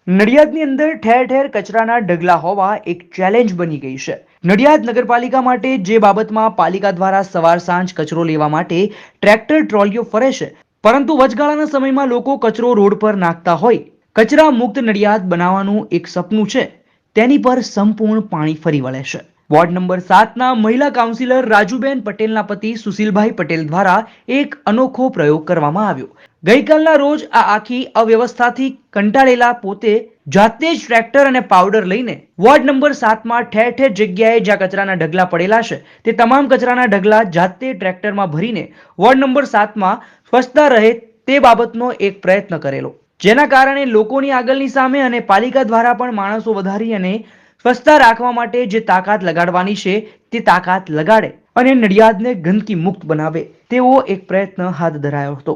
નડિયાદની અંદર ઠેર ઠેર કચરાના ઢગલા હોવા એક ચેલેન્જ બની ગઈ છે. નડિયાદ નગરપાલિકા માટે જે બાબતમાં પાલિકા દ્વારા સવાર સાંજ કચરો લેવા માટે ટ્રેક્ટર ટ્રોલીઓ ફરે છે, પરંતુ વચગાળાના સમયમાં લોકો કચરો રોડ પર નાખતા હોય કચરા મુક્ત નડિયાદ બનાવવાનું એક સપનું છે, તેની પર સંપૂર્ણ પાણી ફરી વળે છે. વોર્ડ નંબર 7ના મહિલા કાઉન્સિલર રાજુબેન પટેલના પતિ સુશીલભાઈ પટેલ દ્વારા એક અનોખો પ્રયોગ કરવામાં આવ્યો. ગઈકાલના રોજ આ આખી અવ્યવસ્થાથી કંટાળેલા પોતે જાતે જ ટ્રેક્ટર અને પાવડર લઈને વોર્ડ નંબર 7માં ઠેર ઠેર જગ્યાએ જ્યાં કચરાના ઢગલા પડેલા છે તે તમામ કચરાના ઢગલા જાતે ટ્રેક્ટરમાં ભરીને વોર્ડ નંબર 7માં સ્વચ્છતા રહે તે બાબતનો એક પ્રયત્ન કરેલો, જેના કારણે લોકોની આગળની સામે અને પાલિકા દ્વારા પણ માણસો વધારી અને સ્વચ્છતા રાખવા માટે જે તાકાત લગાડવાની છે તે તાકાત લગાડે અને નડિયાદને ગંદકી મુક્ત બનાવે તેવો એક પ્રયત્ન હાથ ધરાયો હતો.